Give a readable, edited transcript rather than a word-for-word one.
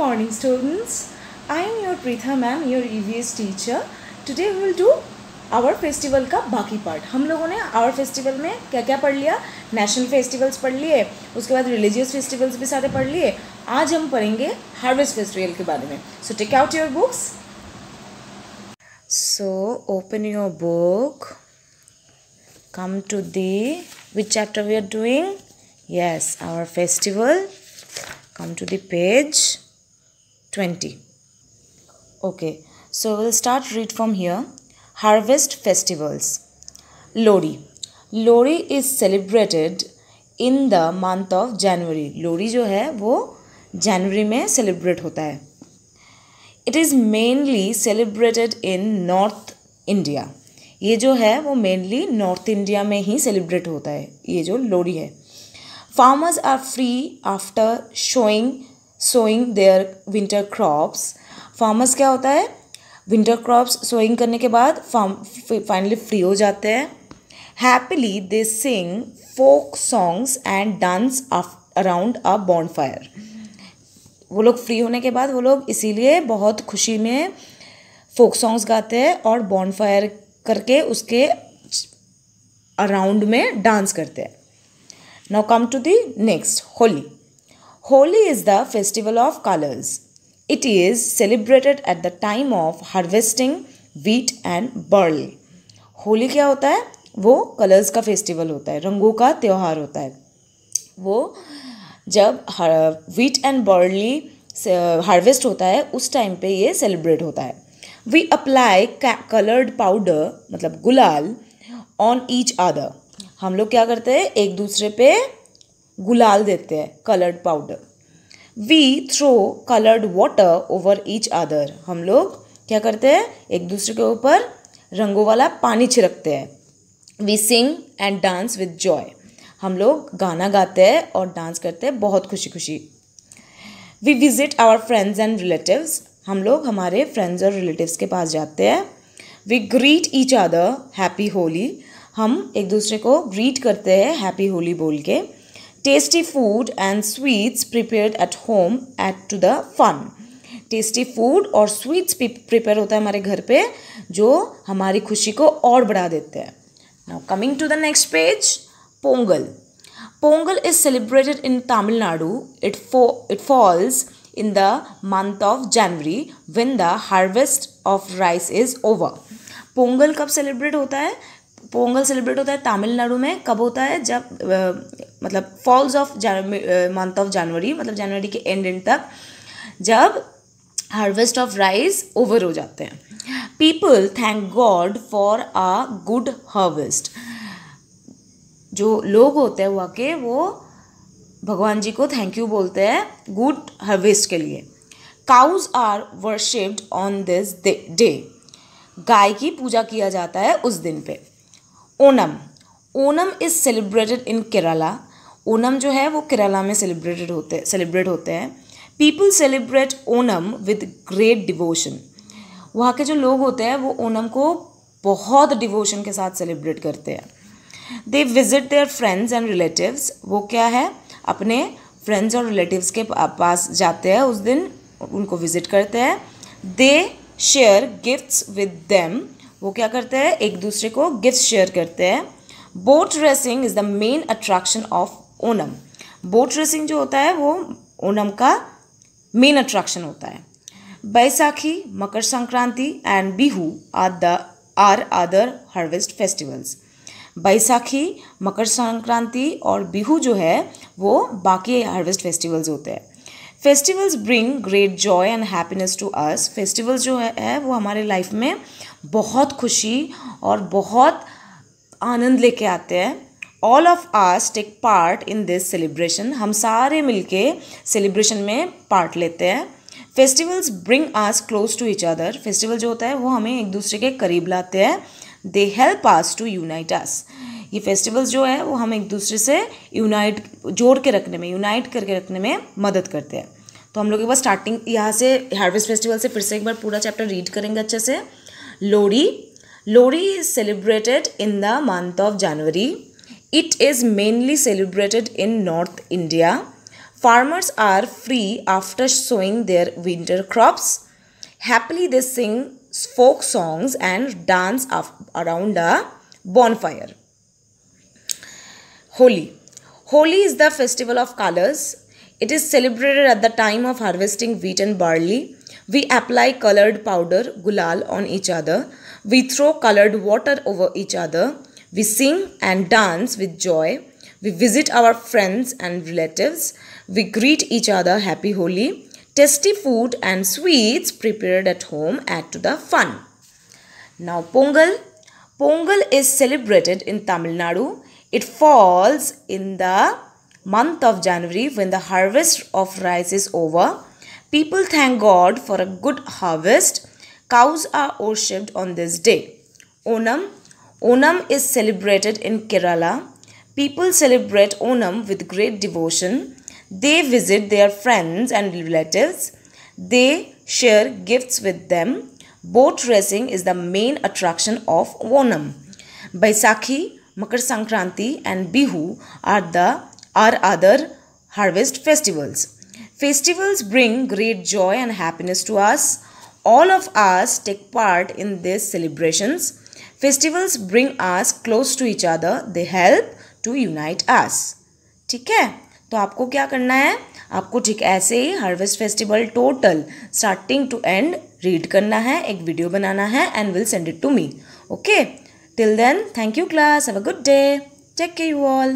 morning, students. I am your Pritha ma'am, your EVS teacher. Today we will do our festival का बाकी part. हम लोगों ने our festival में क्या क्या पढ़ लिया? नेशनल फेस्टिवल्स पढ़ लिए, उसके बाद रिलीजियस फेस्टिवल्स भी सारे पढ़ लिए. आज हम पढ़ेंगे हार्वेस्ट फेस्टिवल के बारे में. So take out your books. So open your book. Come to the which chapter we are doing? Yes, our festival. Come to the page 20. Okay, so we'll start read from here. Harvest festivals. Lodi. Lodi is celebrated in the month of January. Lodi जो है वो जनवरी में celebrate होता है. It is mainly celebrated in North India. ये जो है वो मेनली नॉर्थ इंडिया में ही सेलिब्रेट होता है. ये जो लोहड़ी है. Farmers are free after sowing their winter crops. Farmers क्या होता है? Winter crops sowing करने के बाद finally फ्री हो जाते हैं. Happily they sing folk songs and dance around a bonfire. वो लोग फ्री होने के बाद वो लोग इसीलिए बहुत खुशी में फोक सॉन्ग्स गाते हैं और बॉनफायर करके उसके अराउंड में डांस करते हैं. Now come to the next, Holi. Holi is the festival of colors. It is celebrated at the time of harvesting wheat and barley. Holi क्या होता है? वो कलर्स का फेस्टिवल होता है, रंगों का त्यौहार होता है. वो जब व्हीट एंड बार्ली हार्वेस्ट होता है उस टाइम पे ये सेलिब्रेट होता है. वी अप्लाई कलर्ड पाउडर मतलब गुलाल ऑन ईच अदर. हम लोग क्या करते हैं? एक दूसरे पे गुलाल देते हैं, coloured powder. We throw coloured water over each other. हम लोग क्या करते हैं? एक दूसरे के ऊपर रंगों वाला पानी छिड़कते हैं. We sing and dance with joy. हम लोग गाना गाते हैं और डांस करते हैं बहुत खुशी खुशी. We visit our friends and relatives. हम लोग हमारे फ्रेंड्स और रिलेटिव्स के पास जाते हैं. We greet each other happy Holi. हम एक दूसरे को ग्रीट करते हैं हैप्पी होली बोल के. Tasty food and sweets prepared at home add to the fun. Tasty food और स्वीट्स प्रिपेयर होता है हमारे घर पे जो हमारी खुशी को और बढ़ा देते हैं. Now coming to the next page, Pongal. Pongal is celebrated in Tamil Nadu. It falls in the month of January when the harvest of rice is over. Pongal कब सेलिब्रेट होता है? पोंगल सेलिब्रेट होता है तमिलनाडु में. कब होता है? जब मतलब फॉल्स ऑफ मंथ ऑफ जनवरी मतलब जनवरी के एंड तक जब हार्वेस्ट ऑफ राइस ओवर हो जाते हैं. People thank God for a good harvest. जो लोग होते हैं वहाँ के वो भगवान जी को थैंक यू बोलते हैं गुड हार्वेस्ट के लिए. Cows are worshipped on this day. गाय की पूजा किया जाता है उस दिन पे. Onam. Onam is celebrated in Kerala. Onam जो है वो केरला में सेलिब्रेट होते हैं. People celebrate Onam with great devotion. वहाँ के जो लोग होते हैं वो ओनम को बहुत डिवोशन के साथ सेलिब्रेट करते हैं. They visit their friends and relatives. वो क्या है? अपने फ्रेंड्स और रिलेटिव्स के पास जाते हैं उस दिन, उनको विजिट करते हैं. दे शेयर गिफ्ट्स विद देम. वो क्या करते हैं? एक दूसरे को गिफ्ट्स शेयर करते हैं. Boat racing is the main attraction of Onam. Boat racing जो होता है वो ओनम का मेन अट्रैक्शन होता है. Baisakhi, Makar Sankranti and Bihu are other harvest festivals. Baisakhi, Makar Sankranti और बिहू जो है वो बाकी हार्वेस्ट फेस्टिवल्स होते हैं. Festivals bring great joy and happiness to us. Festivals जो है वो हमारे लाइफ में बहुत खुशी और बहुत आनंद लेके आते हैं. All of us take part in this celebration. हम सारे मिलके सेलिब्रेशन में पार्ट लेते हैं. Festivals bring us close to each other. Festival जो होता है वो हमें एक दूसरे के करीब लाते हैं. They help us to unite us. ये फेस्टिवल्स जो है वो हम एक दूसरे से यूनाइट करके रखने में मदद करते हैं. तो हम लोग एक बार स्टार्टिंग यहाँ से हार्वेस्ट फेस्टिवल से फिर से एक बार पूरा चैप्टर रीड करेंगे अच्छे से. Lohri. Lohri is celebrated in the month of January. It is mainly celebrated in North India. Farmers are free after sowing their winter crops. Happily they sing folk songs and dance around a bonfire. Holi. Holi is the festival of colors. It is celebrated at the time of harvesting wheat and barley. We apply colored powder, gulal, on each other. We throw colored water over each other. We sing and dance with joy. We visit our friends and relatives. We greet each other Happy Holi. Tasty food and sweets prepared at home add to the fun. Now Pongal. Pongal is celebrated in Tamil Nadu. It falls in the month of January when the harvest of rice is over. People thank God for a good harvest. Cows are worshipped on this day. Onam. Onam is celebrated in Kerala. People celebrate Onam with great devotion. They visit their friends and relatives. They share gifts with them. Boat racing is the main attraction of Onam. Baisakhi, Makar Sankranti and Bihu are other harvest festivals. Festivals bring great joy and happiness to us. All of us take part in these celebrations. Festivals bring us close to each other. They help to unite us. ठीक है, तो आपको क्या करना है, आपको ठीक ऐसे ही harvest festival total starting to end read करना है, एक वीडियो बनाना है and will send it to me. Okay, till then thank you class, have a good day, take care you all.